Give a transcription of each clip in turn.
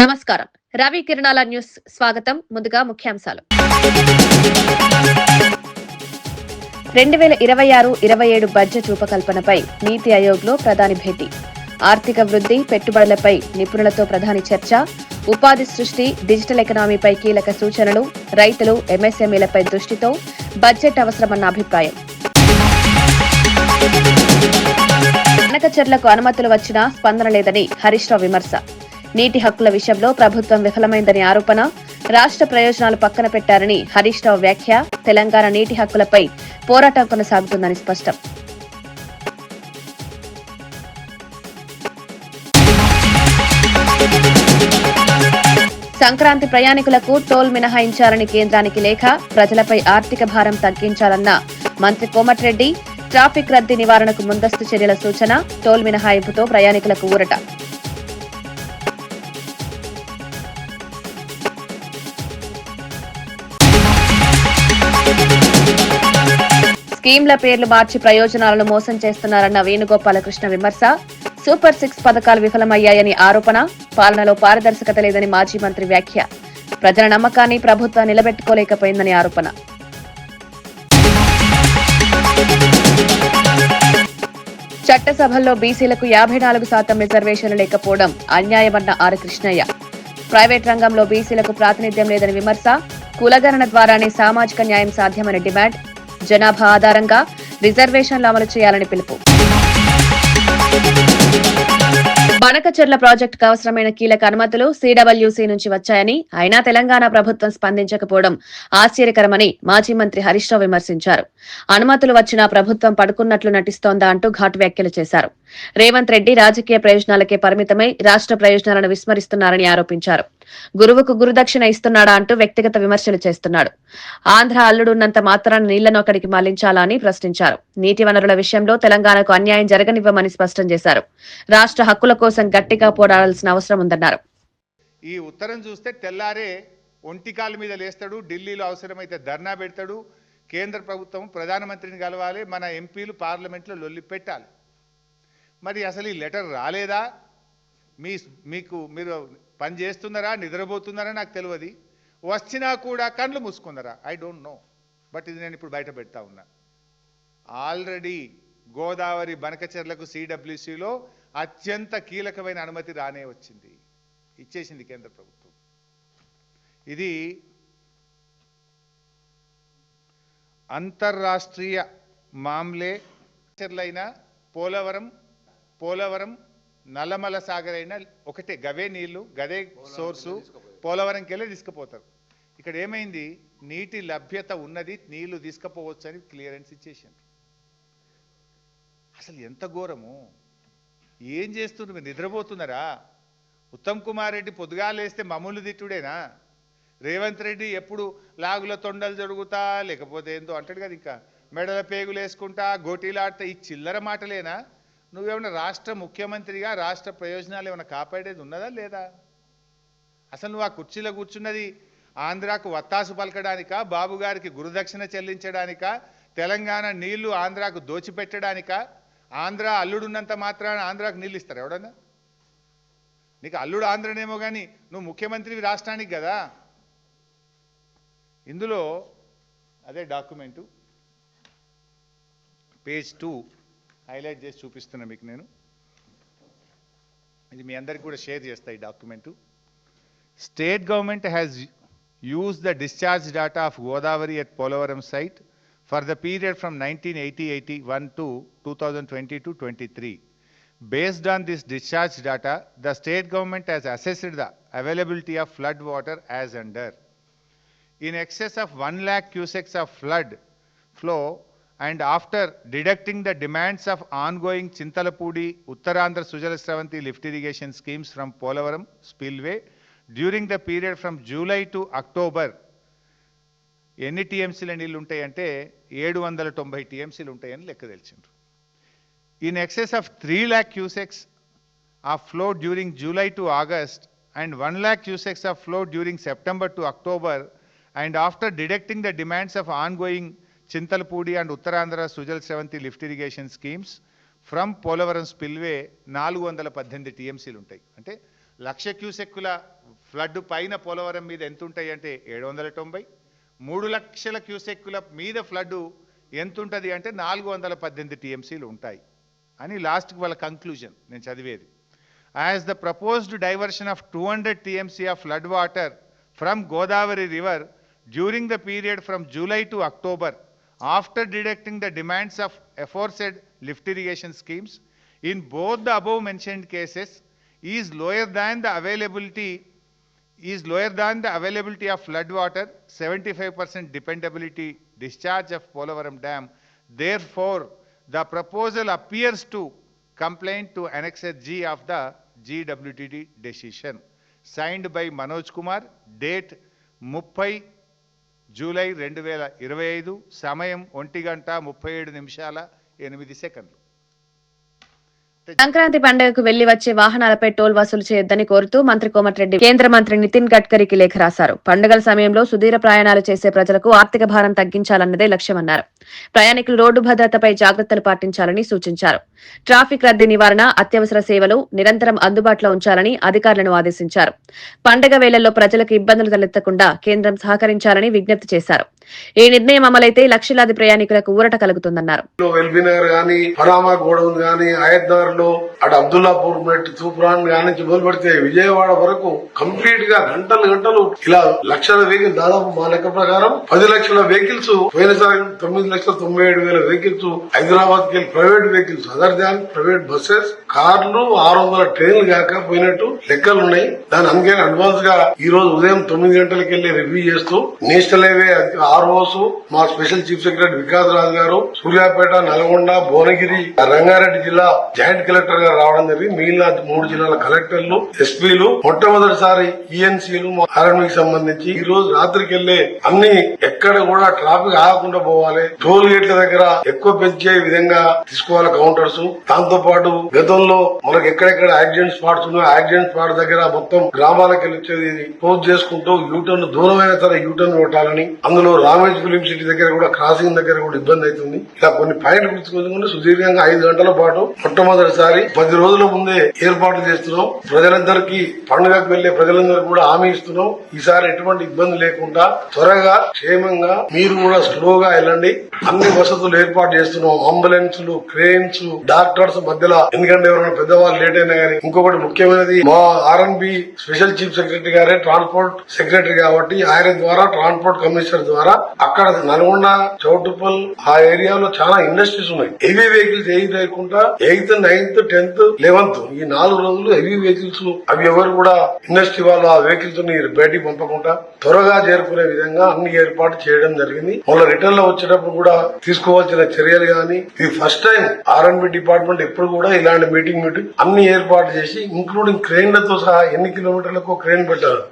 నమస్కారం. రవి కిరణాల న్యూస్ స్వాగతం. ముందుగా ముఖ్యాంశాలు. 2026-27 బడ్జెట్ రూపకల్పనపై నీతి ఆయోగ్లో ప్రధాని భేటీ. ఆర్థిక వృద్ధి, పెట్టుబడులపై నిపుణులతో ప్రధాని చర్చ. ఉపాధి సృష్టి, డిజిటల్ ఎకనామీపై కీలక సూచనలు. రైతులు, ఎంఎస్ఎంఈలపై దృష్టితో బడ్జెట్ అవసరమన్న అభిప్రాయం. బనకచెర్లకు అనుమతులు వచ్చినా స్పందన లేదని హరీష్ రావు విమర్శ. నీటి హక్కుల విషయంలో ప్రభుత్వం విఫలమైందని ఆరోపణ. రాష్ట్ర ప్రయోజనాలు పక్కన పెట్టారని హరీష్ రావు వ్యాఖ్య. తెలంగాణ నీటి హక్కులపై పోరాటం కొనసాగుతుందని స్పష్టం. సంక్రాంతి ప్రయాణికులకు టోల్ మినహాయించాలని కేంద్రానికి లేఖ. ప్రజలపై ఆర్థిక భారం తగ్గించాలన్న మంత్రి కోమటిరెడ్డి. ట్రాఫిక్ రద్దీ నివారణకు ముందస్తు చర్యల సూచన. టోల్ మినహాయింపుతో ప్రయాణికులకు ఊరట. స్కీమ్ల పేర్లు మార్చి ప్రయోజనాలను మోసం చేస్తున్నారన్న వేణుగోపాలకృష్ణ విమర్శ. సూపర్ 6 పథకాలు విఫలమయ్యాయని ఆరోపణ. పాలనలో పారదర్శకత లేదని మాజీ మంత్రి వ్యాఖ్య. ప్రజల నమ్మకాన్ని ప్రభుత్వం నిలబెట్టుకోలేకపోయిందని ఆరోపణ. చట్టసభల్లో బీసీలకు 54% రిజర్వేషన్లు లేకపోవడం అన్యాయమన్న ఆర్ కృష్ణయ్య. ప్రైవేట్ రంగంలో బీసీలకు ప్రాతినిధ్యం లేదని విమర్శ. కులగణన ద్వారానే సామాజిక న్యాయం సాధ్యమని డిమాండ్. జనాభా ఆధారంగా రిజర్వేషన్లు అమలు చేయాలని పిలుపు. బనకచెర్ల ప్రాజెక్టుకు అవసరమైన కీలక అనుమతులు సిడబ్ల్యూసీ నుంచి వచ్చాయని, అయినా తెలంగాణ ప్రభుత్వం స్పందించకపోవడం ఆశ్చర్యకరమని మాజీ మంత్రి హరీష్ రావు విమర్శించారు. అనుమతులు వచ్చినా ప్రభుత్వం పడుకున్నట్లు నటిస్తోందా అంటూ ఘాటు వ్యాఖ్యలు చేశారు. రేవంత్ రెడ్డి రాజకీయ ప్రయోజనాలకే పరిమితమై రాష్ట్ర ప్రయోజనాలను విస్మరిస్తున్నారని ఆరోపించారు. గురువుకు గురుదక్షిణ ఇస్తున్నాడా అంటూ వ్యక్తిగత విమర్శలు చేస్తున్నాడు. ఆంధ్ర అల్లుడున్నంత మాత్రాన నీళ్లను అక్కడికి మళ్లించాలా అని ప్రశ్నించారు. నీటి వనరుల విషయంలో తెలంగాణకు అన్యాయం జరగనివ్వమని స్పష్టం చేశారు. రాష్ట్ర హక్కుల కోసం గట్టిగా పోరాడాల్సిన అవసరం ఉందన్నారు. ఈ ఉత్తరం చూస్తే తెల్లారే ఒంటికాల మీద లేస్తాడు, ఢిల్లీలో అవసరమైతే ధర్నా పెడతాడు. కేంద్ర ప్రభుత్వం ప్రధానమంత్రిని కలవాలి, మన ఎంపీలు పార్లమెంట్లో లొల్లి పెట్టాలి. మరి అసలు ఈ లెటర్ రాలేదా? మీరు పని చేస్తున్నారా, నిద్రపోతున్నారా నాకు తెలియదు. వచ్చినా కూడా కళ్ళు మూసుకున్నారా? I don't know. బట్ ఇది నేను ఇప్పుడు బయట పెడతా ఉన్నా. ఆల్రెడీ గోదావరి బనకచెర్లకు సిడబ్ల్యూసీలో అత్యంత కీలకమైన అనుమతి రానే వచ్చింది, ఇచ్చేసింది కేంద్ర ప్రభుత్వం. ఇది అంతర్రాష్ట్రీయ మామ్లే. చెర్లైన పోలవరం నల్లమల సాగర్ అయినా ఒకటే, గవే నీళ్లు, గదే సోర్సు, పోలవరంకి వెళ్ళి తీసుకుపోతారు. ఇక్కడ ఏమైంది, నీటి లభ్యత ఉన్నది, నీళ్లు తీసుకుపోవచ్చు అని క్లియరెన్స్ ఇచ్చేసారు. అసలు ఎంత ఘోరము! ఏం చేస్తున్నారు మీరు? నిద్రపోతున్నారా? ఉత్తమ్ కుమార్ రెడ్డి పొద్దుగాలేస్తే మమ్మల్ని తిట్టుడేనా? రేవంత్ రెడ్డి ఎప్పుడు లాగుల తొండలు జరుగుతా, లేకపోతే ఏందో అంటాడు కదా, ఇంకా మెడల పేగులు వేసుకుంటా, గోటీలాడితే, ఈ చిల్లర మాటలేనా? నువ్వేమన్నా రాష్ట్ర ముఖ్యమంత్రిగా రాష్ట్ర ప్రయోజనాలు ఏమైనా కాపాడేది ఉన్నదా లేదా? అసలు నువ్వు ఆ కుర్చీలో కూర్చున్నది ఆంధ్రాకు వత్తాసు పలకడానికా, బాబు గారికి గురుదక్షిణ చెల్లించడానికా, తెలంగాణ నీళ్లు ఆంధ్రాకు దోచిపెట్టడానికా? ఆంధ్ర అల్లుడున్నంత మాత్రాన ఆంధ్రాకు నీళ్ళు ఇస్తారు ఎవడన్నా? నీకు అల్లుడు ఆంధ్రనేమో కానీ నువ్వు ముఖ్యమంత్రివి రాష్ట్రానికి కదా. ఇందులో అదే డాక్యుమెంటు పేజ్ 2 హైలైట్ చేసి చూపిస్తున్నా మీకు నేను. ఇది మీ అందరికి కూడా షేర్ చేస్తా ఈ document. State government has used the discharge data of Godavari at Polavaram site for the period from 1980-81 to 2020-23. Based on this discharge data, the state government has assessed the availability of flood water as under. In excess of 1 lakh cusecs of flood flow, and after deducting the demands of ongoing Chintalapudi, Uttarandhra Sujala Sravanti lift irrigation schemes from Polavaram spillway, during the period from July to October, ఎన్ని టీఎంసీల నీళ్ళు ఉంటాయంటే 790 టీఎంసీలు ఉంటాయని లెక్క తెలిసిండ్రు. In excess of 3 lakh cusecs of flow during July to August and 1 lakh cusecs of flow during September to October, and after deducting the demands of ongoing Chintalapudi and Uttarandhra Sujal Sravanthi lift irrigation schemes from Polavaram spillway 418 టీఎంసీలు ఉంటాయి. అంటే 1,00,000 క్యూసెక్కుల flood పైన పోలవరం మీద ఎంత ఉంటాయి అంటే 790, 3,00,000 క్యూసెక్కుల మీద ఫ్లడ్ ఎంత ఉంటుంది అంటే 418 టీఎంసీలు ఉంటాయి అని లాస్ట్కి వాళ్ళ కంక్లూజన్ నేను చదివేది. As the proposed diversion of 200 TMC of flood water from Godavari river during the period from July to October after deducting the demands of aforesaid lift irrigation schemes in both the above mentioned cases is lower than the availability of flood water, 75% dependability discharge of Polavaram Dam. Therefore, the proposal appears to complain to Annex G of the GWTD decision. Signed by Manoj Kumar, date 30 July 2025, సమయం 1:37 సంక్రాంతి పండుగకు వెళ్లి వచ్చే వాహనాలపై toll వసూలు చేయొద్దని కోరుతూ మంత్రి కోమటిరెడ్డి కేంద్ర మంత్రి నితిన్ గడ్కరీకి లేఖ రాశారు. పండుగల సమయంలో సుదీర్ఘ ప్రయాణాలు చేసే ప్రజలకు ఆర్థిక భారం తగ్గించాలన్నదే లక్ష్యమన్నారు. ప్రయాణికులు రోడ్డు భద్రతపై జాగ్రత్తలు పాటించాలని సూచించారు. ట్రాఫిక్ రద్దీ నివారణ, అత్యవసర సేవలు నిరంతరం అందుబాటులో ఉంచాలని అధికారులను ఆదేశించారు. పండుగ వేళల్లో ప్రజలకు ఇబ్బందులు తలెత్తకుండా కేంద్రం సహకరించాలని విజ్ఞప్తి చేశారు. ఈ నిర్ణయం అమలైతే లక్షలాది ప్రయాణికులకు ఊరట కలుగుతుందన్నారు. అటు అబ్దుల్లాపూర్ మెట్ తూప్రాన్ నుంచి మొదలు పెడితే విజయవాడ వరకు కంప్లీట్ గా గంటలు ఇలా లక్షల వెహికల్, దాదాపు మా లెక్క ప్రకారం 10 లక్షల వెహికల్స్ పోయినసారి 9,97,000 వెహికల్స్ హైదరాబాద్ కి private vehicles other than private buses, కార్లు, 600 ట్రైన్లు కాక పోయినట్టు లెక్కలు ఉన్నాయి. దాని అందుకే అడ్వాన్స్ గా ఈ రోజు ఉదయం 9 గంటలకు వెళ్లి రివ్యూ చేస్తూ నేషనల్ హైవే ఆర్ఓస్, మా స్పెషల్ చీఫ్ సెక్రటరీ వికాస్ రాజు గారు, సూర్యాపేట, నల్గొండ, భువనగిరి, రంగారెడ్డి జిల్లా జాయింట్ కలెక్టర్ గారు రావడం జరిగింది. మిగిలిన 3 జిల్లాల కలెక్టర్లు, ఎస్పీలు, మొట్టమొదటిసారి ఈఎన్సీలు ఆర్ఎంఈకి సంబంధించి ఈ రోజు రాత్రికి వెళ్లే అన్ని ఎక్కడ కూడా ట్రాఫిక్ ఆగకుండా పోవాలి. టోల్ గేట్ల దగ్గర ఎక్కువ పెంచే విధంగా తీసుకోవాలి కౌంటర్స్. దాంతో పాటు గతంలో మనకు ఎక్కడెక్కడ యాక్సిడెంట్ స్పాట్స్ ఉన్నాయో యాక్సిడెంట్ స్పాట్ దగ్గర మొత్తం గ్రామాలకు వెళ్ళి క్లోజ్ చేసుకుంటూ యూటర్న్ దూరమైన సరే యూటర్న్ కొట్టాలని, అందులో రామేజ్ ఫిలిం సిటీ దగ్గర కూడా క్రాసింగ్ దగ్గర కూడా ఇబ్బంది అవుతుంది. ఇలా కొన్ని పాయింట్లు గుర్తుకొచ్చుకుంటే సుదీర్ఘంగా 5 గంటల పాటు మొట్టమొదటిసారి 10 రోజుల ముందే ఏర్పాట్లు చేస్తున్నాం. ప్రజలందరికీ పండుగకు వెళ్లే ప్రజలందరికీ కూడా హామీ ఇస్తున్నాం. ఈసారి ఎటువంటి ఇబ్బంది లేకుండా త్వరగా క్షేమంగా మీరు కూడా స్లోగా వెళ్ళండి. అన్ని వసతులు ఏర్పాటు చేస్తున్నాం. అంబులెన్స్లు, క్రేన్స్, డాక్టర్స్ మధ్యలో, ఎందుకంటే ఎవరైనా పెద్దవాళ్ళు లేట్ అయినా కానీ. ఇంకొకటి ముఖ్యమైనది, మా ఆర్ఎన్బి స్పెషల్ చీఫ్ సెక్రటరీ గారే ట్రాన్స్పోర్ట్ సెక్రటరీ కాబట్టి ఆయన ద్వారా ట్రాన్స్పోర్ట్ కమిషనర్ ద్వారా అక్కడ నల్గొండ, చౌటుప్పల్ ఆ ఏరియాలో చాలా ఇండస్ట్రీస్ ఉన్నాయి. హెవీ వెహికల్స్ ఏది లేకుండా 8th, 9th, 10th, 11th ఈ 4 రోజులు హెవీ వెహికల్స్ అవి ఎవరు కూడా ఇండస్ట్రీ వాళ్ళు ఆ వెహికల్స్ ని బయటికి పంపకుండా త్వరగా చేరుకునే విధంగా అన్ని ఏర్పాటు చేయడం జరిగింది. వాళ్ళ రిటర్న్ లో వచ్చేటప్పుడు కూడా తీసుకోవాల్సిన చర్యలు గాని, ఇది ఫస్ట్ టైం ఆర్ఎన్బి డిపార్ట్మెంట్ ఎప్పుడు కూడా ఇలాంటి మీటింగ్ అన్ని ఏర్పాటు చేసి ఇంక్లూడింగ్ క్రేన్లతో సహా ఎన్ని కిలోమీటర్లకు క్రేన్ పెట్టారు.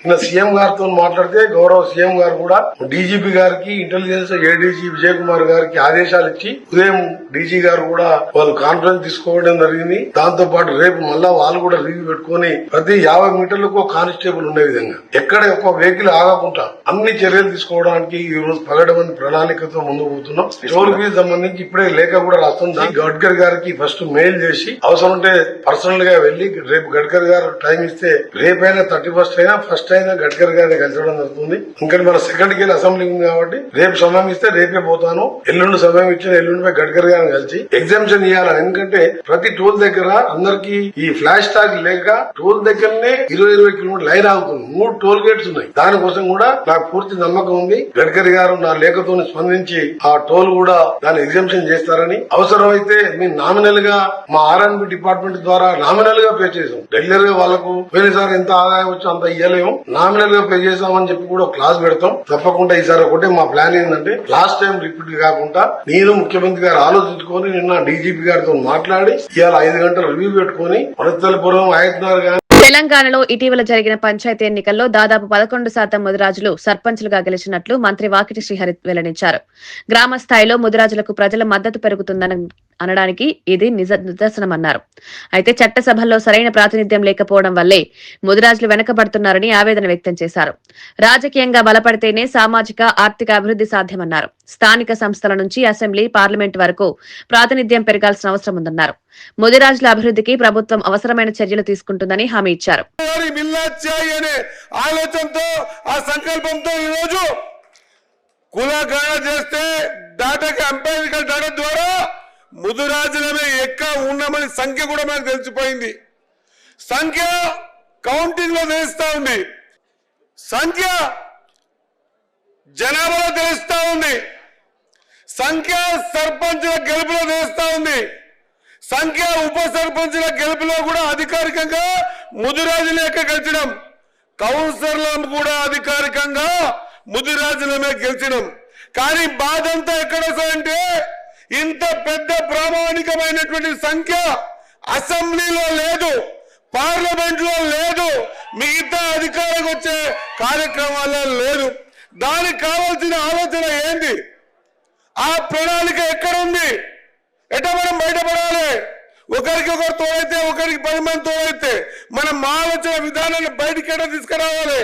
నిన్న సీఎం గారితో మాట్లాడితే గౌరవ సీఎం గారు కూడా డీజీపీ గారికి, ఇంటెలిజెన్స్ ఏడీజీ విజయ్ కుమార్ గారికి ఆదేశాలు ఇచ్చి ఉదయం డీజీ గారు కూడా వాళ్ళు కాన్ఫరెన్స్ తీసుకోవడం జరిగింది. దాంతో పాటు రేపు మళ్ళా వాళ్ళు కూడా రివ్యూ పెట్టుకుని ప్రతి 50 మీటర్లకు కానిస్టేబుల్ ఉండే విధంగా ఎక్కడ ఒక వెహికల్ ఆగకుండా అన్ని చర్యలు తీసుకోవడానికి ఈ రోజు పగడమని ప్రణాళికతో ముందుకు పోతున్నాం. టోల్ ఫీజు సంబంధించి ఇప్పుడే లేఖ కూడా రాస్తుంది. గడ్కరీ గారికి ఫస్ట్ మెయిల్ చేసి అవసరం ఉంటే పర్సనల్ గా వెళ్లి రేపు గడ్కరీ గారు టైం ఇస్తే రేపైనా 31st అయినా ఫస్ట్ అయినా గడ్కరీ గారిని కలిసడం జరుగుతుంది. ఇంకా మన సెకండ్ కి అసెంబ్లీ ఉంది కాబట్టి రేపు సమయం ఇస్తే రేపే పోతాను. ఎల్లుండి సమయం ఇచ్చిన ఎల్లుండి గడ్కరీ గారిని కలిసి ఎగ్జామ్షన్ ఇవ్వాలని. ఎందుకంటే ప్రతి టోల్ దగ్గర అందరికి ఈ ఫ్లాష్ ట్యాగ్ లేక టోల్ దగ్గరనే 20-20 కిలోమీటర్ లైన్ ఆగుతుంది. 3 టోల్ గేట్స్ ఉన్నాయి. దానికోసం కూడా నాకు పూర్తి నమ్మకం ఉంది. గడ్కరీ గారు నా లేఖతో స్పందించి ఆ టోల్ కూడా దాన్ని ఎగ్జామ్షన్ చేస్తారని. అవసరమైతే మేము నామినల్ గా మా ఆర్ఎన్బి డిపార్ట్మెంట్ ద్వారా నామినల్ గా పే చేసాం. రెగ్యులర్ గా వాళ్ళకు పోయినసారి ఎంత ఆదాయం వచ్చో అంత ఇయ్యలేము, నామినల్ గా పే చేసామని చెప్పి కూడా క్లాస్ పెడతాం. తప్పకుండా ఈసారి ఒకటే మా ప్లాన్ ఏంటంటే లాస్ట్ టైం రిపీట్ కాకుండా నేను ముఖ్యమంత్రి గారు ఆలోచించుకొని నిన్న డీజీపీ గారితో మాట్లాడి ఇవాళ 5 గంటలు రివ్యూ పెట్టుకుని వనతలపురం, ఆయత్నార్ గాని. తెలంగాణలో ఇటీవల జరిగిన పంచాయతీ ఎన్నికల్లో దాదాపు 11% ముదిరాజులు సర్పంచ్లుగా గెలిచినట్లు మంత్రి వాకిటి శ్రీహరి వెల్లడించారు. గ్రామ స్థాయిలో ముదిరాజులకు ప్రజల మద్దతు పెరుగుతుందని అనడానికి ఇది నిదర్శనమన్నారు. అయితే చట్టసభల్లో సరైన ప్రాతినిధ్యం లేకపోవడం వల్లే ముదిరాజులు వెనకబడుతున్నారని ఆవేదన వ్యక్తం చేశారు. రాజకీయంగా బలపడితేనే సామాజిక, ఆర్థిక అభివృద్ధి సాధ్యమన్నారు. స్థానిక సంస్థల నుంచి అసెంబ్లీ, పార్లమెంట్ వరకు ప్రాతినిధ్యం పెరగాల్సిన అవసరం ఉందన్నారు. ముదిరాజుల అభివృద్ధికి ప్రభుత్వం అవసరమైన చర్యలు తీసుకుంటుందని హామీ ఇచ్చారు. ఆలోచనతో ఆ సంకల్పంతో ఈరోజు కులగణన చేస్తే డాటాకి అంబేద్కర్ డాటా ద్వారా ముదిరాజులమే ఎక్కువ ఉన్నామని సంఖ్య కూడా మనకు తెలిసిపోయింది. సంఖ్య కౌంటింగ్ లో తెలుస్తా ఉంది, సంఖ్య జనాభాలో తెలుస్తా ఉంది, సంఖ్య సర్పంచుల గెలుపులో తెలుస్తా ఉంది, సంఖ్య ఉప సర్పంచుల గెలుపులో కూడా అధికారికంగా ముదిరాజులే గెలిచడం, కౌన్సిలర్లను కూడా అధికారికంగా ముదిరాజులమే గెలిచడం. కానీ బాధ అంతా ఎక్కడ వస్తుందంటే ఇంత పెద్ద ప్రామాణికమైనటువంటి సంఖ్య అసెంబ్లీలో లేదు, పార్లమెంట్ లో లేదు, మిగతా అధికారులకు వచ్చే కార్యక్రమాల్లో లేదు. దానికి కావాల్సిన ఆలోచన ఏంటి? ఆ ప్రణాళిక ఎక్కడ ఉంది? ఎట్లా మనం బయటపడాలి? ఒకరికి ఒకరు తోడైతే, ఒకరికి 10 మంది తోడైతే మనం ఆలోచన విధానాన్ని బయటికి ఎట్లా తీసుకురావాలి?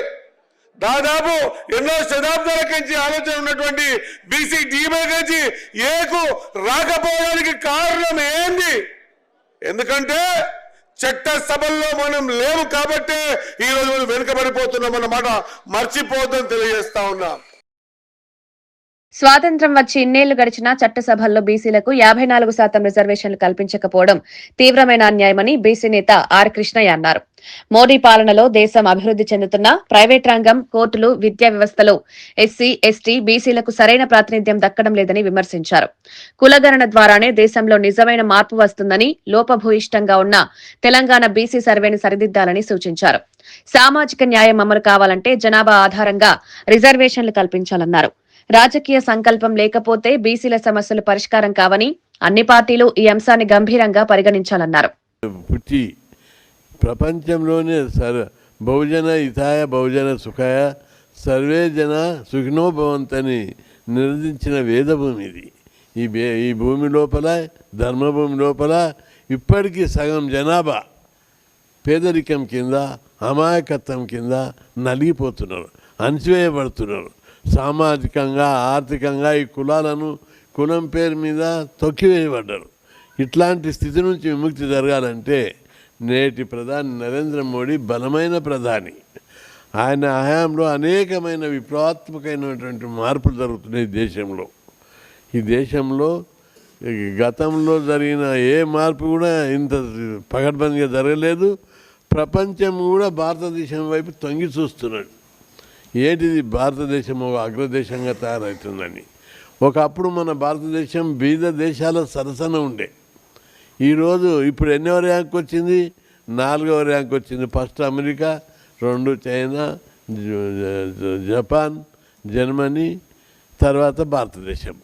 దాదాపు ఎన్నో శతాబ్దాల నుంచి ఆలోచన ఉన్నటువంటి బీసీ డీబై నుంచి ఏకు రాకపోవడానికి కారణం ఏంది? ఎందుకంటే చట్టసభల్లో మనం లేవు కాబట్టి ఈ రోజు మనం వెనుకబడిపోతున్నాం అన్నమాట మర్చిపోద్దని తెలియజేస్తా ఉన్నా. స్వాతంత్ర్యం వచ్చి ఇన్నేళ్లు గడిచినా చట్టసభల్లో బీసీలకు 54% రిజర్వేషన్లు కల్పించకపోవడం తీవ్రమైన అన్యాయమని బీసీ నేత ఆర్ కృష్ణయ్య అన్నారు. మోడీ పాలనలో దేశం అభివృద్ధి చెందుతున్న ప్రైవేట్ రంగం, కోర్టులు, విద్యా వ్యవస్థలో ఎస్సీ, ఎస్టీ, బీసీలకు సరైన ప్రాతినిధ్యం దక్కడం లేదని విమర్శించారు. కులగణన ద్వారానే దేశంలో నిజమైన మార్పు వస్తుందని, లోపభూయిష్టంగా ఉన్న తెలంగాణ బీసీ సర్వేని సరిదిద్దాలని సూచించారు. సామాజిక న్యాయం అమలు కావాలంటే జనాభా ఆధారంగా రిజర్వేషన్లు కల్పించాలన్నారు. రాజకీయ సంకల్పం లేకపోతే బీసీల సమస్యలు పరిష్కారం కావని, అన్ని పార్టీలు ఈ అంశాన్ని గంభీరంగా పరిగణించాలన్నారు. ప్రపంచంలోనే బహుజన హితాయ బహుజన సుఖాయ సర్వే జన సుఖినో భవంతని నిర్దించిన వేదభూమి ఇది. ఈ భూమి లోపల, ధర్మభూమి లోపల ఇప్పటికీ సగం జనాభా పేదరికం కింద, అమాయకత్వం కింద నలిగిపోతున్నారు, అణచివేయబడుతున్నారు. సామాజికంగా, ఆర్థికంగా ఈ కులాలను కులం పేరు మీద తొక్కివేయబడ్డారు. ఇట్లాంటి స్థితి నుంచి విముక్తి జరగాలంటే నేటి ప్రధాని నరేంద్ర మోడీ బలమైన ప్రధాని. ఆయన హయాంలో అనేకమైన విప్లవాత్మకమైనటువంటి మార్పులు జరుగుతున్నాయి దేశంలో. ఈ దేశంలో గతంలో జరిగిన ఏ మార్పు కూడా ఇంత పకడ్బందీగా జరగలేదు. ప్రపంచం కూడా భారతదేశం వైపు తొంగి చూస్తున్నాడు. ఏంటిది? భారతదేశం ఒక అగ్రదేశంగా తయారవుతుందని. ఒకప్పుడు మన భారతదేశం బీద దేశాల సరసన ఉండే. ఈరోజు ఇప్పుడు ఎన్నో ర్యాంక్ వచ్చింది? 4వ ర్యాంక్ వచ్చింది. First America, 2 China, Japan, Germany, తర్వాత భారతదేశం.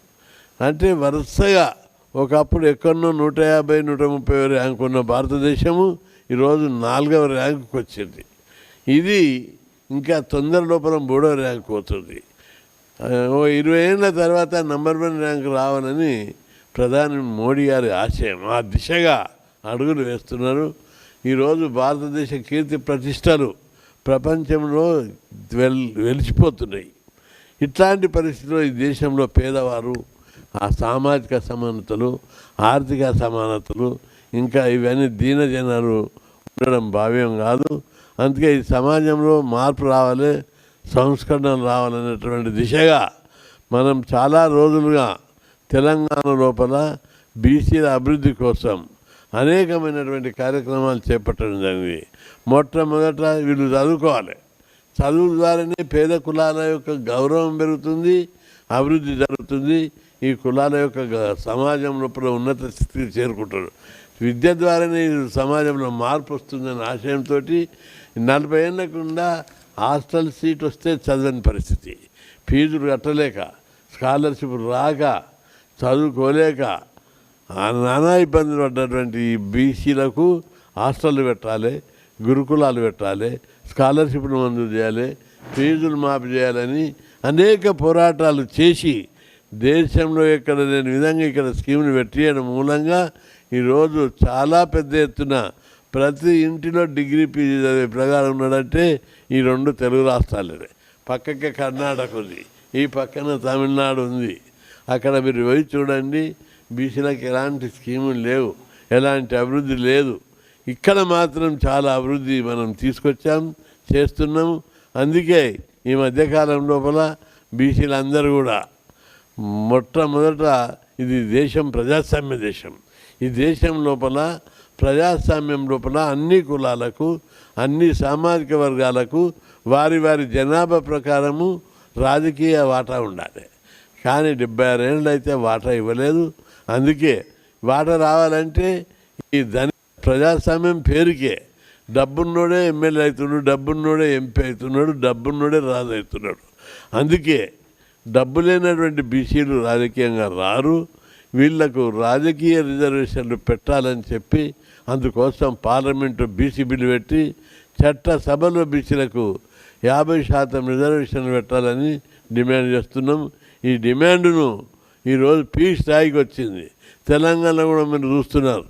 అంటే వరుసగా ఒకప్పుడు ఎక్కడో 150, 130 ర్యాంక్ ఉన్న భారతదేశము ఈరోజు 4వ ర్యాంకుకి వచ్చింది. ఇది ఇంకా తొందర లోపల 3వ ర్యాంక్ పోతుంది. 20 ఏళ్ళ తర్వాత నంబర్ 1 ర్యాంక్ రావాలని ప్రధాని మోడీ గారి ఆశయం. ఆ దిశగా అడుగులు వేస్తున్నారు. ఈరోజు భారతదేశ కీర్తి ప్రతిష్టలు ప్రపంచంలో వెలిసిపోతున్నాయి. ఇట్లాంటి పరిస్థితుల్లో ఈ దేశంలో పేదవారు, ఆ సామాజిక సమానతలు, ఆర్థిక సమానతలు, ఇంకా ఇవన్నీ దీనజనాలు ఉండడం భావ్యం కాదు. అందుకే ఈ సమాజంలో మార్పు రావాలి, సంస్కరణలు రావాలనేటువంటి దిశగా మనం చాలా రోజులుగా తెలంగాణ లోపల బీసీల అభివృద్ధి కోసం అనేకమైనటువంటి కార్యక్రమాలు చేపట్టడం జరిగింది. మొట్టమొదట వీళ్ళు చదువుకోవాలి. చదువు ద్వారానే పేద కులాల యొక్క గౌరవం పెరుగుతుంది, అభివృద్ధి జరుగుతుంది. ఈ కులాల యొక్క సమాజం లోపల ఉన్నత స్థితికి చేరుకుంటారు. విద్య ద్వారానే సమాజంలో మార్పు వస్తుందనే ఆశయంతో 40 ఏళ్ళకుండా హాస్టల్ సీట్ వస్తే చదవని పరిస్థితి, ఫీజులు కట్టలేక, స్కాలర్షిప్ రాక, చదువుకోలేక నానా ఇబ్బందులు పడ్డటువంటి ఈ బీసీలకు హాస్టళ్ళు పెట్టాలి, గురుకులాలు పెట్టాలి, స్కాలర్షిప్లు మంజూరు చేయాలి, ఫీజులు మాఫీ చేయాలని అనేక పోరాటాలు చేసి దేశంలో ఎక్కడ లేని విధంగా ఇక్కడ స్కీమ్లు పెట్టేయడం మూలంగా ఈరోజు చాలా పెద్ద ఎత్తున ప్రతి ఇంటిలో డిగ్రీ పీజీ చదివే ప్రకారం ఉన్నాడంటే ఈ 2 తెలుగు రాష్ట్రాలే. పక్కకే కర్ణాటక ఉంది, ఈ పక్కన తమిళనాడు ఉంది. అక్కడ మీరు పోయి చూడండి, బీసీలకు ఎలాంటి స్కీములు లేవు, ఎలాంటి అభివృద్ధి లేదు. ఇక్కడ మాత్రం చాలా అభివృద్ధి మనం తీసుకొచ్చాం, చేస్తున్నాం. అందుకే ఈ మధ్యకాలం లోపల బీసీలందరూ కూడా మొట్టమొదట ఇది దేశం ప్రజాస్వామ్య దేశం. ఈ దేశం లోపల ప్రజాస్వామ్యం లోపల అన్ని కులాలకు, అన్ని సామాజిక వర్గాలకు వారి వారి జనాభా ప్రకారము రాజకీయ వాటా ఉండాలి. కానీ 76 ఏళ్ళు అయితే వాటా ఇవ్వలేదు. అందుకే వాటా రావాలంటే ఈ ప్రజాస్వామ్యం పేరుకే డబ్బున్నోడే ఎమ్మెల్యే అవుతున్నాడు, డబ్బున్నోడే ఎంపీ అవుతున్నాడు, డబ్బున్నోడే రాజు అవుతున్నాడు. అందుకే డబ్బు లేనటువంటి బీసీలు రాజకీయంగా రారు. వీళ్లకు రాజకీయ రిజర్వేషన్లు పెట్టాలని చెప్పి అందుకోసం పార్లమెంటు బీసీ బిల్లు పెట్టి చట్టసభలో బీసీలకు 50% రిజర్వేషన్లు పెట్టాలని డిమాండ్ చేస్తున్నాం. ఈ డిమాండ్ను ఈరోజు పీక్ స్థాయికి వచ్చింది. తెలంగాణ కూడా మీరు చూస్తున్నారు,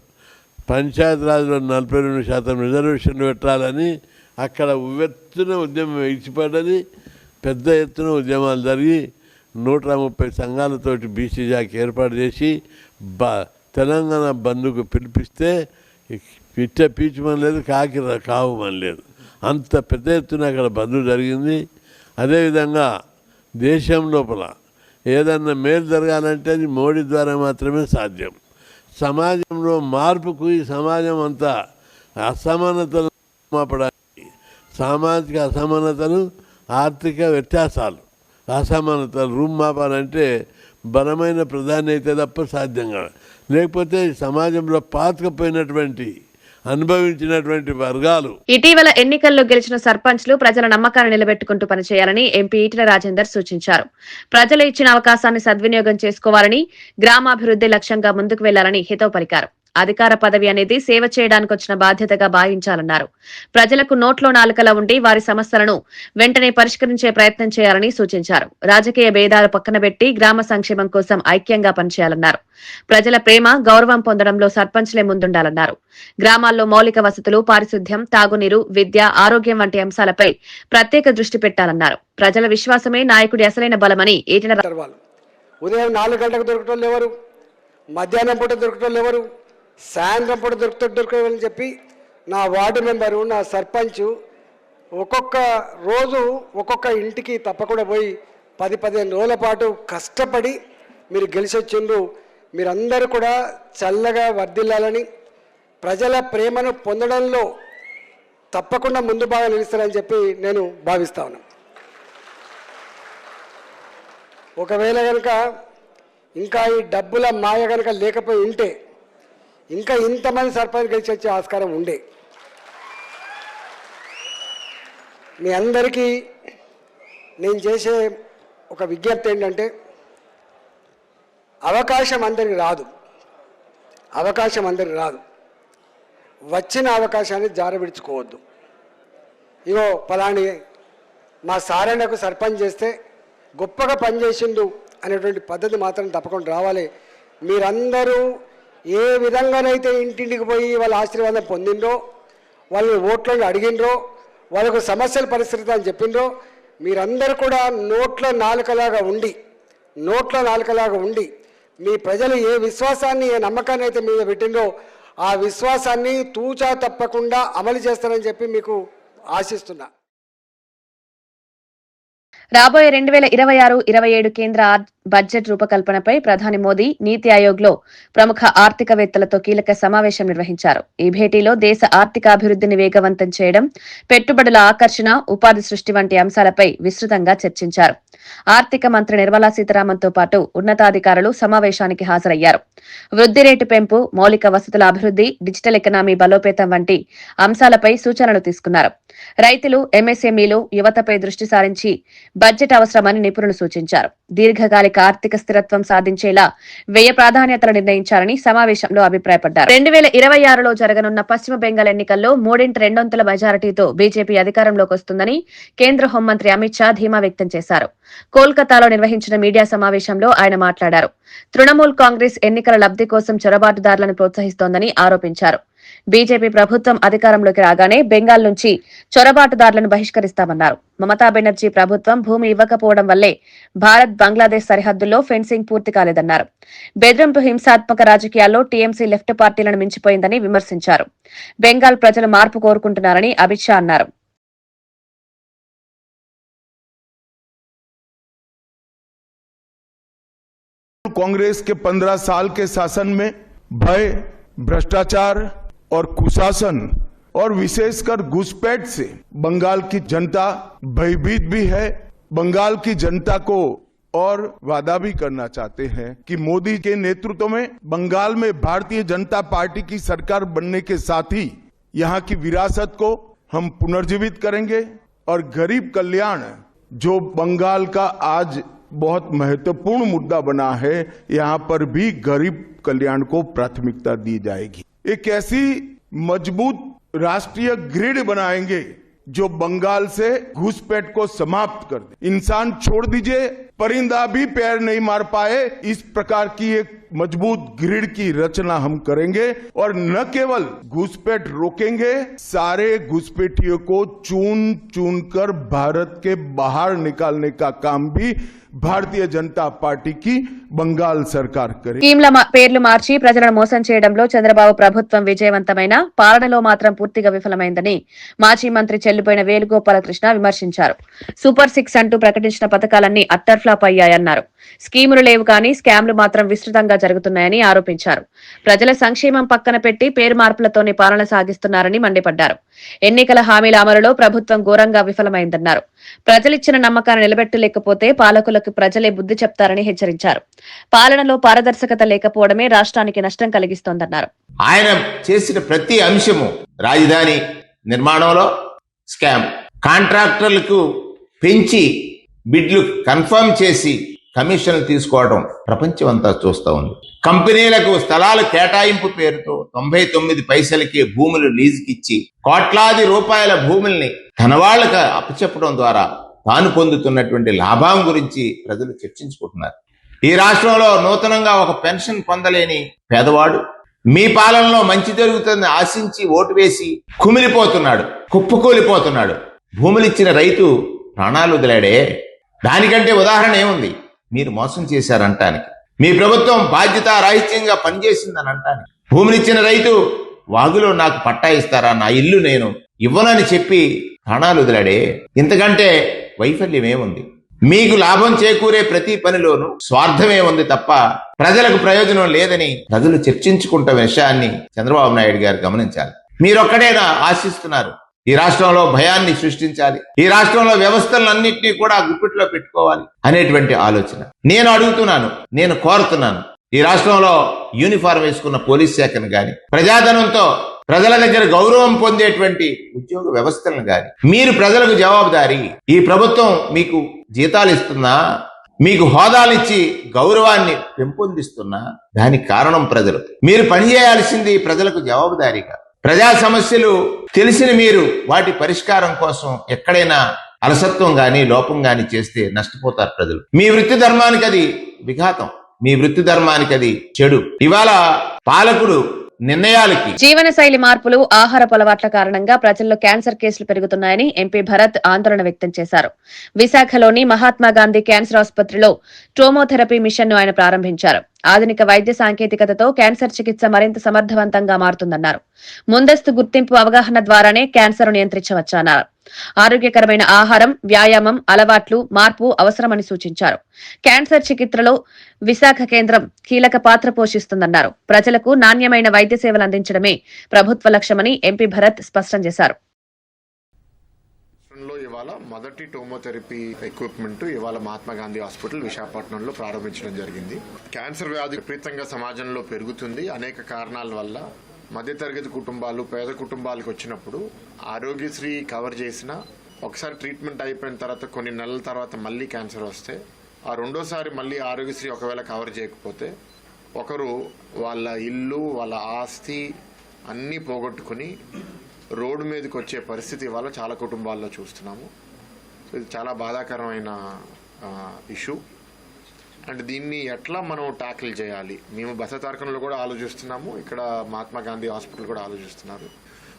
పంచాయతీరాజ్లో 42% రిజర్వేషన్లు పెట్టాలని అక్కడ ఉవ్వెత్తున ఉద్యమం ఇచ్చిపడ్డది. పెద్ద ఎత్తున ఉద్యమాలు జరిగి 130 సంఘాలతోటి బీసీ జాక్ ఏర్పాటు చేసి తెలంగాణ బంద్కు పిలిపిస్తే పిచ్చ పీచమని లేదు, కాకి కావమని లేదు. అంత పెద్ద ఎత్తున అక్కడ బంద్ జరిగింది. అదేవిధంగా దేశం లోపల ఏదన్నా మేలు జరగాలంటే అది మోడీ ద్వారా మాత్రమే సాధ్యం. సమాజంలో మార్పుకు ఈ సమాజం అంతా అసమానతలు మాపడానికి, సామాజిక అసమానతలు, ఆర్థిక వ్యత్యాసాలు, అసమానతలు రూపుమాపాలంటే బలమైన ప్రధాని అయితే తప్ప సాధ్యం కాదు. లేకపోతే సమాజంలో పాతుకుపోయినటువంటి అనుభవించినటువంటి వర్గాలు. ఇటీవల ఎన్నికల్లో గెలిచిన సర్పంచ్లు ప్రజల నమ్మకాన్ని నిలబెట్టుకుంటూ పనిచేయాలని ఎంపీ ఈటెల రాజేందర్ సూచించారు. ప్రజలు ఇచ్చిన అవకాశాన్ని సద్వినియోగం చేసుకోవాలని, గ్రామాభివృద్ధి లక్ష్యంగా ముందుకు వెళ్లాలని హితవు పలికారు. అధికార పదవి అనేది సేవ చేయడానికి వచ్చిన బాధ్యతగా భావించాలన్నారు. ప్రజలకు నోట్లో నాలుకలా ఉండి వారి సమస్యలను వెంటనే పరిష్కరించే ప్రయత్నం చేయాలని సూచించారు. రాజకీయ భేదాలు పక్కన పెట్టి గ్రామ సంక్షేమం కోసం ఐక్యంగా పనిచేయాలన్నారు. ప్రజల ప్రేమ, గౌరవం పొందడంలో సర్పంచ్లే ముందుండాలన్నారు. గ్రామాల్లో మౌలిక వసతులు, పారిశుద్ధ్యం, తాగునీరు, విద్య, ఆరోగ్యం వంటి అంశాలపై ప్రత్యేక దృష్టి పెట్టాలన్నారు. ప్రజల విశ్వాసమే నాయకుడి అసలైన బలమని ఈటెల ఉదయం 4 గంటలకు దొరకటోళ్ళు ఎవరు, మధ్యాహ్నం పూట దొరకటోళ్ళు ఎవరు, సాయంత్రం పూట దొరకని చెప్పి నా వార్డు మెంబరు, నా సర్పంచ్ ఒక్కొక్క రోజు ఒక్కొక్క ఇంటికి తప్పకుండా పోయి 10-15 రోజుల పాటు కష్టపడి మీరు గెలిచి వచ్చిండ్రు. మీరందరూ కూడా చల్లగా వర్ధిల్లాలని, ప్రజల ప్రేమను పొందడంలో తప్పకుండా ముందు బాగా నిలుస్తారని చెప్పి నేను భావిస్తా ఉన్నాను. ఒకవేళ కనుక ఇంకా ఈ డబ్బుల మాయ కనుక లేకపోయి ఉంటే ఇంకా ఇంతమంది సర్పంచ్ గెలిచి వచ్చే ఆస్కారం ఉండే. మీ అందరికీ నేను చేసే ఒక విజ్ఞప్తి ఏంటంటే, అవకాశం అందరికి రాదు. వచ్చిన అవకాశాన్ని జారవిడుచుకోవద్దు. ఇగో పలాని మా సారణకు సర్పంచ్ చేస్తే గొప్పగా పనిచేసిండు అనేటువంటి పద్ధతి మాత్రం తప్పకుండా రావాలి. మీరందరూ ఏ విధంగానైతే ఇంటింటికి పోయి వాళ్ళ ఆశీర్వాదం పొందిండ్రో, వాళ్ళు ఓట్లను అడిగిండ్రో, వాళ్ళకు సమస్యల పరిస్థితి అని చెప్పిండ్రో, మీరందరూ కూడా నోట్ల నాలుకలాగా ఉండి మీ ప్రజలు ఏ విశ్వాసాన్ని, ఏ నమ్మకాన్ని అయితే మీద పెట్టిండ్రో ఆ విశ్వాసాన్ని తూచా తప్పకుండా అమలు చేస్తారని చెప్పి మీకు ఆశిస్తున్నా. రాబోయే 2026-27 కేంద్ర బడ్జెట్ రూపకల్పనపై ప్రధాని మోదీ నీతి ఆయోగ్లో ప్రముఖ ఆర్థికవేత్తలతో కీలక సమావేశం నిర్వహించారు. ఈ భేటీలో దేశ ఆర్థికాభివృద్ధిని వేగవంతం చేయడం, పెట్టుబడుల ఆకర్షణ, ఉపాధి సృష్టి వంటి అంశాలపై విస్తృతంగా చర్చించారు. ఆర్థిక మంత్రి నిర్మలా సీతారామన్తో పాటు ఉన్నతాధికారులు సమావేశానికి హాజరయ్యారు. వృద్ధి రేటు పెంపు, మౌలిక వసతుల అభివృద్ధి, డిజిటల్ ఎకనామీ బలోపేతం వంటి అంశాలపై సూచనలు తీసుకున్నారు. రైతులు, ఎంఎస్ఎంఈలు, యువతపై దృష్టి సారించి బడ్జెట్ అవసరమని నిపుణులు సూచించారు. దీర్ఘకాలిక ఆర్థిక స్థిరత్వం సాధించేలా వ్యయ ప్రాధాన్యతలు నిర్ణయించాలని సమావేశంలో అభిప్రాయపడ్డారు. 2026లో జరగనున్న పశ్చిమ బెంగాల్ ఎన్నికల్లో 3/2 మెజారిటీతో బీజేపీ అధికారంలోకి వస్తుందని కేంద్ర హోంమంత్రి అమిత్ షా ధీమా వ్యక్తం చేశారు. కోల్కతాలో నిర్వహించిన మీడియా సమావేశంలో ఆయన మాట్లాడారు. తృణమూల్ కాంగ్రెస్ ఎన్నికల లబ్ధి కోసం చొరబాటుదారులను ప్రోత్సహిస్తోందని ఆరోపించారు. బీజేపీ ప్రభుత్వం అధికారంలోకి రాగానే బెంగాల్ నుంచి చొరబాటుదారులను బహిష్కరిస్తామన్నారు. మమతా బెనర్జీ ప్రభుత్వం భూమి ఇవ్వకపోవడం వల్లే భారత్ బంగ్లాదేశ్ సరిహద్దుల్లో ఫెన్సింగ్ పూర్తి కాలేదన్నారు. బెదిరింపు హింసాత్మక రాజకీయాల్లో టీఎంసీ లెఫ్ట్ పార్టీలను మించిపోయిందని విమర్శించారు. బెంగాల్ ప్రజలు మార్పు కోరుకుంటున్నారని అమిత్ షా అన్నారు. कांग्रेस के 15 साल के शासन में भय, भ्रष्टाचार और कुशासन और विशेषकर घुसपैठ से बंगाल की जनता भयभीत भी है। बंगाल की जनता को और वादा भी करना चाहते हैं कि मोदी के नेतृत्व में बंगाल में भारतीय जनता पार्टी की सरकार बनने के साथ ही यहाँ की विरासत को हम पुनर्जीवित करेंगे और गरीब कल्याण जो बंगाल का आज बहुत महत्वपूर्ण मुद्दा बना है, यहाँ पर भी गरीब कल्याण को प्राथमिकता दी जाएगी। एक ऐसी मजबूत राष्ट्रीय ग्रिड बनाएंगे जो बंगाल से घुसपैठ को समाप्त कर दे। इंसान छोड़ दीजिए, परिंदा भी पैर नहीं मार पाए, इस प्रकार की एक मजबूत ग्रिड की रचना हम करेंगे और न केवल घुसपैठ रोकेंगे, सारे घुसपैठियों को चुन चुन कर भारत के बाहर निकालने का काम भी భారతీయ జనతా పార్టీకి బంగాల్ సర్కార్ కరే. స్కీమ్ల పేర్లు మార్చి ప్రజలను మోసం చేయడంలో చంద్రబాబు ప్రభుత్వం విజయవంతమైన, పాలనలో మాత్రం పూర్తిగా విఫలమైందని మాజీ మంత్రి చెల్లుబోయిన వేణుగోపాలకృష్ణ విమర్శించారు. సూపర్ 6 అంటూ ప్రకటించిన పథకాలన్నీ అట్టర్ ఫ్లాప్ అయ్యాయన్నారు. స్కీములు లేవు కానీ స్కామ్లు మాత్రం విస్తృతంగా జరుగుతున్నాయని ఆరోపించారు. ప్రజల సంక్షేమం పక్కన పెట్టి పేరు మార్పులతోనే పాలన సాగిస్తున్నారని మండిపడ్డారు. ఎన్నికల హామీల అమలులో ప్రభుత్వం ఘోరంగా విఫలమైందన్నారు. ప్రజలిచ్చిన నమ్మకాన్ని నిలబెట్టలేకపోతే పాలకులకు ప్రజలే బుద్ధి చెప్తారని హెచ్చరించారు. పాలనలో పారదర్శకత లేకపోవడమే రాష్ట్రానికి నష్టం కలిగిస్తోందన్నారు. ఆయన చేసిన ప్రతి అంశము రాజధాని నిర్మాణంలో స్కామ్, కాంట్రాక్టర్లకు పెంచి బిడ్లు కన్ఫర్మ్ చేసి కమిషన్లు తీసుకోవడం ప్రపంచం అంతా చూస్తూ ఉంది. కంపెనీలకు స్థలాల కేటాయింపు పేరుతో 99 పైసలకి భూములు లీజుకిచ్చి కోట్లాది రూపాయల భూముల్ని తన వాళ్ళకి అప్పచెప్పడం ద్వారా తాను పొందుతున్నటువంటి లాభం గురించి ప్రజలు చర్చించుకుంటున్నారు. ఈ రాష్ట్రంలో నూతనంగా ఒక పెన్షన్ పొందలేని పేదవాడు మీ పాలనలో మంచి జరుగుతుందని ఆశించి ఓటు వేసి కుమిలిపోతున్నాడు, కుప్పకూలిపోతున్నాడు. భూములిచ్చిన రైతు ప్రాణాలు వదిలాడే. దానికంటే ఉదాహరణ ఏముంది? మీరు మోసం చేశారంటానికి, మీ ప్రభుత్వం బాధ్యత రాహిత్యంగా పనిచేసిందని అంటానికి. భూమినిచ్చిన రైతు వాగులో నాకు పట్టా ఇస్తారా, నా ఇల్లు నేను ఇవ్వనని చెప్పి ప్రాణాలు వదిలాడే. ఇంతకంటే వైఫల్యం ఏముంది? మీకు లాభం చేకూరే ప్రతి పనిలోనూ స్వార్థమే ఉంది తప్ప ప్రజలకు ప్రయోజనం లేదని ప్రజలు చర్చించుకుంటున్న విషయాన్ని చంద్రబాబు నాయుడు గారు గమనించాలి. మీరొక్కడేనా ఆశిస్తున్నారు ఈ రాష్ట్రంలో భయాన్ని సృష్టించాలి, ఈ రాష్ట్రంలో వ్యవస్థలన్నింటినీ కూడా గుప్పిట్లో పెట్టుకోవాలి అనేటువంటి ఆలోచన? నేను అడుగుతున్నాను, నేను కోరుతున్నాను, ఈ రాష్ట్రంలో యూనిఫారం వేసుకున్న పోలీస్ శాఖను గాని, ప్రజాధనంతో ప్రజల దగ్గర గౌరవం పొందేటువంటి ఉద్యోగ వ్యవస్థలను గాని మీరు ప్రజలకు జవాబుదారీ. ఈ ప్రభుత్వం మీకు జీతాలు ఇస్తున్నా, మీకు హోదాలిచ్చి గౌరవాన్ని పెంపొందిస్తున్నా దానికి కారణం ప్రజలు. మీరు పనిచేయాల్సింది ప్రజలకు జవాబుదారీగా. ప్రజా సమస్యలు తెలిసిన మీరు వాటి పరిష్కారం కోసం ఎక్కడైనా అలసత్వం గాని లోపం గాని చేస్తే నష్టపోతారు ప్రజలు. మీ వృత్తి ధర్మానికి అది విఘాతం, మీ వృత్తి ధర్మానికి అది చెడు. ఇవాళ పాలకుడు నిర్ణయాలకి జీవనశైలి మార్పులు, ఆహారపు అలవాట్ల కారణంగా ప్రజల్లో క్యాన్సర్ కేసులు పెరుగుతున్నాయని ఎంపీ భరత్ ఆందోళన వ్యక్తం చేశారు. విశాఖలోని మహాత్మాగాంధీ క్యాన్సర్ ఆసుపత్రిలో ట్రోమోథెరపీ మిషన్ ను ఆయన ప్రారంభించారు. ఆధునిక వైద్య సాంకేతికతతో క్యాన్సర్ చికిత్స మరింత సమర్థవంతంగా మారుతుందన్నారు. ముందస్తు గుర్తింపు, అవగాహన ద్వారానే క్యాన్సర్ నియంత్రించవచ్చన్నారు. ఆరోగ్యకరమైన ఆహారం, వ్యాయామం, అలవాట్లు మార్పు అవసరమని సూచించారు. క్యాన్సర్ చికిత్సలో విశాఖ కేంద్రం కీలక పాత్ర పోషిస్తుందన్నారు. ప్రజలకు నాణ్యమైన వైద్య సేవలు అందించడమే ప్రభుత్వ లక్ష్యమని ఎంపీ భరత్ స్పష్టం చేశారు. ఇవాళ మొదటి టోమోథెరపీ ఎక్విప్మెంట్ ఇవాళ మహాత్మా గాంధీ హాస్పిటల్ విశాఖపట్నంలో ప్రారంభించడం జరిగింది. క్యాన్సర్ వ్యాధి విపరీతంగా సమాజంలో పెరుగుతుంది. అనేక కారణాల వల్ల మధ్యతరగతి కుటుంబాలు, పేద కుటుంబాలకు వచ్చినప్పుడు ఆరోగ్యశ్రీ కవర్ చేసిన ఒకసారి ట్రీట్మెంట్ అయిపోయిన తర్వాత కొన్ని నెలల తర్వాత మళ్ళీ క్యాన్సర్ వస్తే ఆ రెండోసారి మళ్ళీ ఆరోగ్యశ్రీ ఒకవేళ కవర్ చేయకపోతే ఒకరు వాళ్ళ ఇల్లు, వాళ్ళ ఆస్తి అన్నీ పోగొట్టుకుని రోడ్డు మీదకి వచ్చే పరిస్థితి ఇవాళ చాలా కుటుంబాల్లో చూస్తున్నాము. ఇది చాలా బాధాకరమైన ఇష్యూ. అండ్ దీన్ని ఎట్లా మనం ట్యాకిల్ చేయాలి, మేము బసతారకంలో కూడా ఆలోచిస్తున్నాము, ఇక్కడ మహాత్మా గాంధీ హాస్పిటల్ కూడా ఆలోచిస్తున్నారు.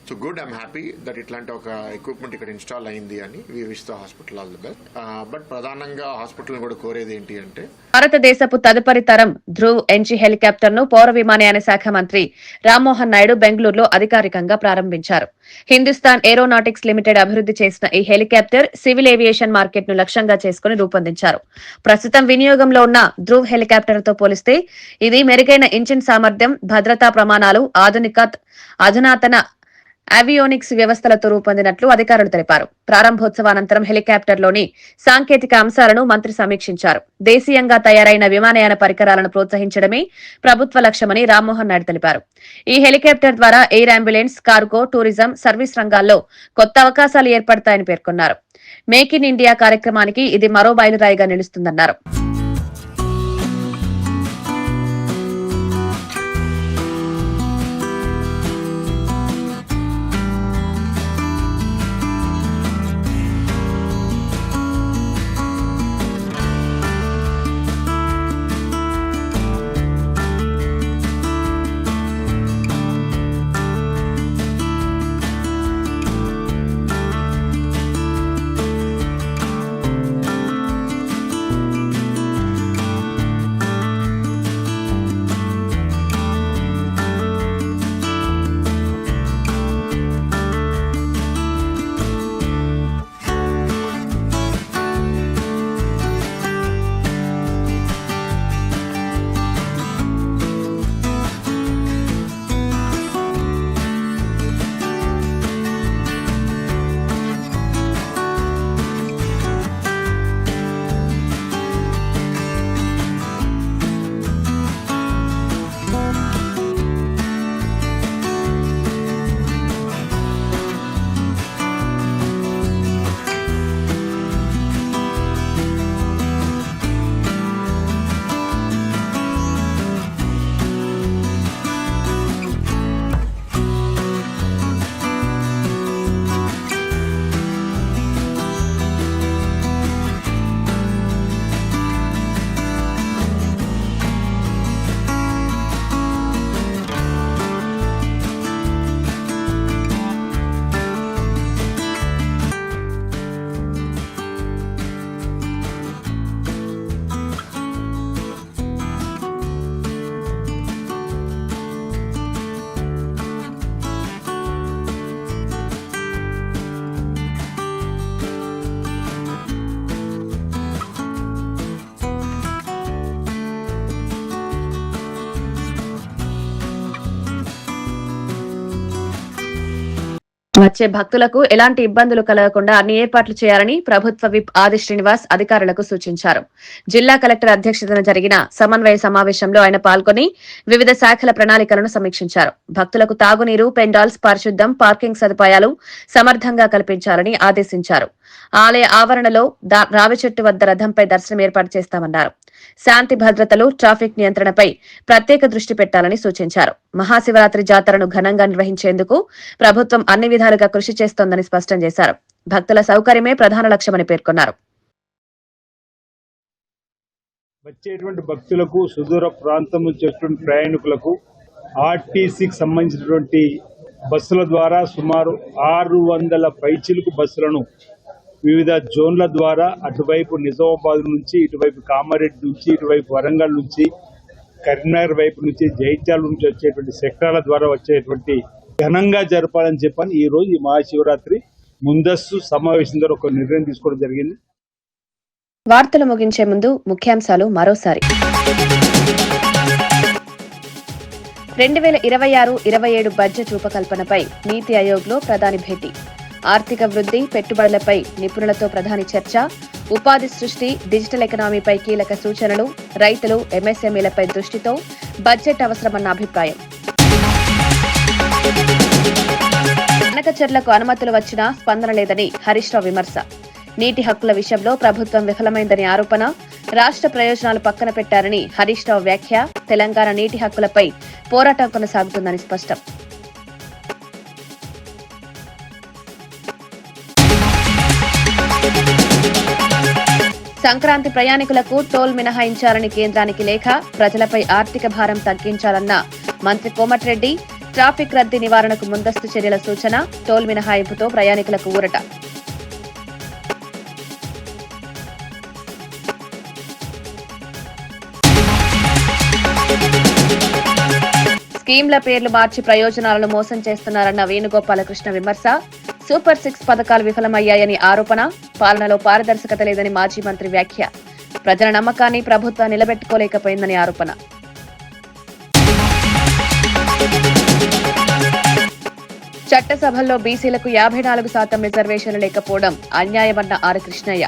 So good, I'm happy that ఇట్లాంటి ఒక ఎక్విప్మెంట్ ఇక్కడ ఇన్స్టాల్ అయింది అని we wish the hospital all the best. But ప్రధానంగా హాస్పిటల్ కూడా కోరేది ఏంటి అంటే భారతదేశపు తదుపరి తరం ధ్రువ్ ఎన్జీ హెలికాప్టర్ ను పౌర విమానయాన శాఖ మంత్రి రామ్మోహన్ నాయుడు బెంగళూరులో అధికారికంగా ప్రారంభించారు. హిందుస్థాన్ ఏరోనాటిక్స్ లిమిటెడ్ అభివృద్ధి చేసిన ఈ హెలికాప్టర్ సివిల్ ఏవియేషన్ మార్కెట్ ను లక్ష్యంగా చేసుకుని రూపొందించారు. ప్రస్తుతం వినియోగంలో ఉన్న ధ్రువ్ హెలికాప్టర్ తో పోలిస్తే ఇది మెరుగైన ఇంజిన్ సామర్థ్యం, భద్రతా ప్రమాణాలు, అధునాతన ఆవియోనిక్స్ వ్యవస్థలతో రూపొందినట్లు అధికారులు తెలిపారు. ప్రారంభోత్సవానంతరం హెలికాప్టర్లోని సాంకేతిక అంశాలను మంత్రి సమీక్షించారు. దేశీయంగా తయారైన విమానయాన పరికరాలను ప్రోత్సహించడమే ప్రభుత్వ లక్ష్యమని రామ్మోహన్ నాయుడు తెలిపారు. ఈ హెలికాప్టర్ ద్వారా air ambulance, cargo, tourism, service రంగాల్లో కొత్త అవకాశాలు ఏర్పడతాయని పేర్కొన్నారు. మేక్ ఇన్ ఇండియా కార్యక్రమానికి ఇది మరో మైలురాయిగా నిలుస్తుందన్నారు. వచ్చే భక్తులకు ఎలాంటి ఇబ్బందులు కలగకుండా అన్ని ఏర్పాట్లు చేయాలని ప్రభుత్వ విప్ ఆది శ్రీనివాస్ అధికారులకు సూచించారు. జిల్లా కలెక్టర్ అధ్యక్షతన జరిగిన సమన్వయ సమావేశంలో ఆయన పాల్గొని వివిధ శాఖల ప్రణాళికలను సమీక్షించారు. భక్తులకు తాగునీరు, పెండాల్స్, పారిశుద్ధ్యం, పార్కింగ్ సదుపాయాలు సమర్థంగా కల్పించాలని ఆదేశించారు. ఆలయ ఆవరణలో రావి చెట్టు వద్ద రథంపై దర్శనం ఏర్పాటు చేస్తామన్నారు. శాంతి భద్రతలు, ట్రాఫిక్ నియంత్రణపై ప్రత్యేక దృష్టి పెట్టాలని సూచించారు. మహాశివరాత్రి జాతరను ఘనంగా నిర్వహించేందుకు ప్రభుత్వం అన్ని విధాలుగా కృషి చేస్తోందని స్పష్టం చేశారు. భక్తుల సౌకర్యమే ప్రధాన లక్ష్యమని పేర్కొన్నారు. వచ్చేటువంటి భక్తులకు, సుదూర ప్రాంతం నుంచి వచ్చేటువంటి ప్రయాణికులకు ఆర్టీసీకి సంబంధించినటువంటి బస్సుల ద్వారా సుమారు 600 పైచిలుకు బస్సులను వివిధ జోన్ల ద్వారా అటువైపు నిజామాబాద్ నుంచి, ఇటువైపు కామారెడ్డి నుంచి, ఇటువైపు వరంగల్ నుంచి, కరీంనగర్ వైపు నుంచి, జైత్యాల నుంచి వచ్చేటువంటి సెక్టార్ల ద్వారా వచ్చేటువంటి ఘనంగా జరపాలని చెప్పని ఈ రోజు ఈ మహాశివరాత్రి ముందస్తు సమావేశం ద్వారా ఒక నిర్ణయం తీసుకోవడం జరిగింది. వార్తలు ముగించే ముందు ముఖ్యాంశాలు మరోసారి. 2026-27 బడ్జెట్ రూపకల్పనపై నీతి ఆయోగ్లో ప్రధాని భేటీ. ఆర్థిక వృద్ధి, పెట్టుబడులపై నిపుణులతో ప్రధాని చర్చ. ఉపాధి సృష్టి, డిజిటల్ ఎకనామీపై కీలక సూచనలు. రైతులు, ఎంఎస్ఎంఈలపై దృష్టితో బడ్జెట్ అవసరమన్న అభిప్రాయం. బనకచెర్లకు అనుమతులు వచ్చినా స్పందన లేదని హరీష్ రావు విమర్శ. నీటి హక్కుల విషయంలో ప్రభుత్వం విఫలమైందని ఆరోపణ. రాష్ట్ర ప్రయోజనాలు పక్కన పెట్టారని హరీష్ రావు వ్యాఖ్య. తెలంగాణ నీటి హక్కులపై పోరాటం కొనసాగుతుందని స్పష్టం. సంక్రాంతి ప్రయాణికులకు టోల్ మినహాయించాలని కేంద్రానికి లేఖ, ప్రజలపై ఆర్థిక భారం తగ్గించాలన్న మంత్రి కోమటిరెడ్డి. ట్రాఫిక్ రద్దీ నివారణకు ముందస్తు చర్యల సూచన, టోల్ మినహాయింపుతో ప్రయాణికులకు ఊరట. స్కీమ్ల పేర్లు మార్చి ప్రయోజనాలను మోసం చేస్తున్నారన్న వేణుగోపాలకృష్ణ విమర్శ. సూపర్ 6 పథకాలు విఫలమయ్యాయని ఆరోపణ. పాలనలో పారదర్శకత లేదని మాజీ మంత్రి వ్యాఖ్య. ప్రజల నమ్మకాన్ని ప్రభుత్వం నిలబెట్టుకోలేకపోయిందని ఆరోపణ. చట్టసభల్లో బీసీలకు 54% రిజర్వేషన్లు లేకపోవడం అన్యాయమన్న ఆర్ కృష్ణయ్య.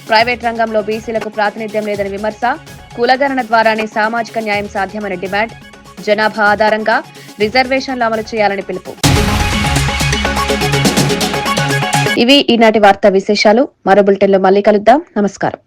ప్రైవేట్ రంగంలో బీసీలకు ప్రాతినిధ్యం లేదని విమర్శ. కులగణన ద్వారానే సామాజిక న్యాయం సాధ్యమని డిమాండ్. జనాభా ఆధారంగా రిజర్వేషన్లు అమలు చేయాలని పిలుపు. ఇవి ఈనాటి వార్తా విశేషాలు. మరో బులెటిన్లో మళ్ళీ కలుద్దాం. నమస్కారం.